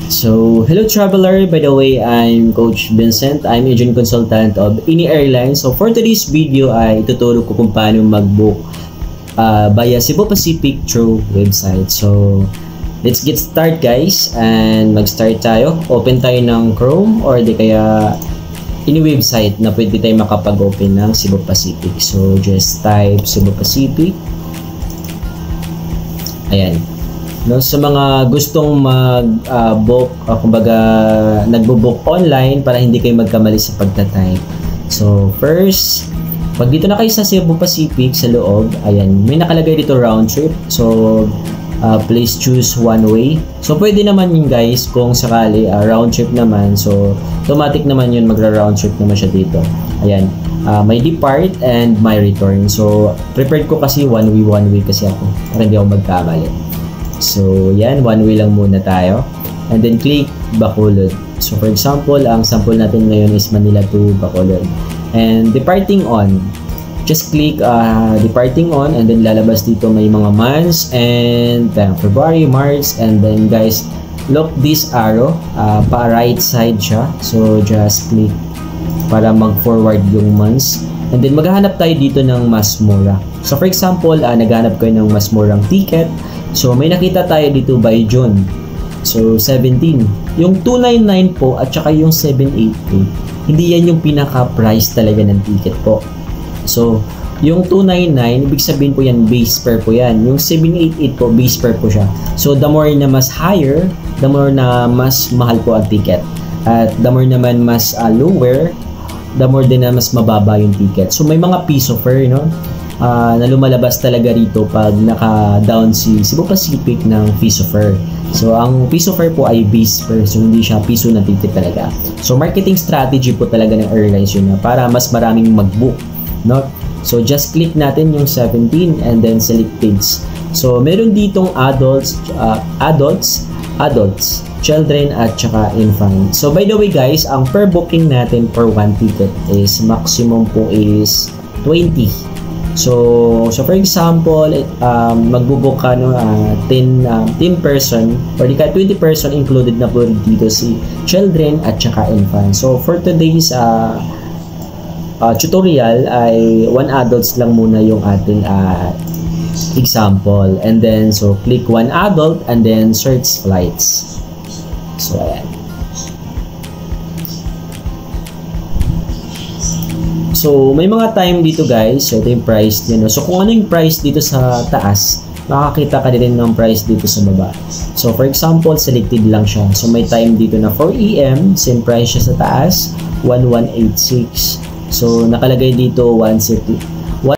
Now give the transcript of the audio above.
So, hello traveler. By the way, I'm Coach Vincent. I'm agent consultant of INI Airlines. So, for today's video ay tuturo ko kung paano mag-book via Cebu Pacific through website. So, let's get start guys and mag-start tayo. Open tayo ng Chrome or di kaya any website na pwede tayo makapag-open ng Cebu Pacific. So, just type Cebu Pacific. Ayan. No, sa mga gustong mag-book, kumbaga nagbo-book online para hindi kayo magkamali sa pagta-type. So, first, pag dito na kayo sa Cebu Pacific sa loob, ayan, may nakalagay dito round trip. So, please choose one way. So, pwede naman yun guys kung sakali round trip naman. So, automatic naman yun magra-round trip naman siya dito. Ayan, may depart and my return. So, prepared ko kasi one way kasi ako para hindi ako magkamali. So, yan, one way lang muna tayo. And then, click Bacolod. So, for example, ang sample natin ngayon is Manila to Bacolod. And departing on, just click departing on and then lalabas dito may mga months and February, March, and then guys, look this arrow, pa right side siya. So, just click para mag-forward yung months. And then, maghahanap tayo dito ng mas mura. So, for example, naghahanap kayo ng mas murang ticket. So, may nakita tayo dito by June. So, 17. Yung 299 po at saka yung 788, hindi yan yung pinaka-price talaga ng ticket po. So, yung 299, ibig sabihin po yan, base fare po yan. Yung 788 po, base fare po siya. So, the more na mas higher, the more na mas mahal po ang ticket. At the more naman mas lower, the more din na mas mababa yung ticket. So, may mga piso fare, no? Na lumalabas talaga rito pag naka-down si Cebu Pacific ng piso fare. So, ang piso fare po ay base fare. So, hindi siya piso na ticket talaga. So, marketing strategy po talaga ng airlines yun na para mas maraming mag-book. No? So, just click natin yung 17 and then select page. So, meron ditong adults, children, at saka infant. So, by the way guys, ang per booking natin for one ticket is maximum po is 20. So for example, magbo-book ka no, 10 person or di ka 20 person, included na po dito si children at saka infant. So for today's tutorial ay one adults lang muna yung ating example. And then so click one adult and then search flights. So ayan. So, may mga time dito guys, so ito yung price nyo. No? So, kung ano yung price dito sa taas, makakita ka din ng price dito sa baba. So, for example, selected lang siya. So, may time dito na 4 AM, same price siya sa taas, 1186. So, nakalagay dito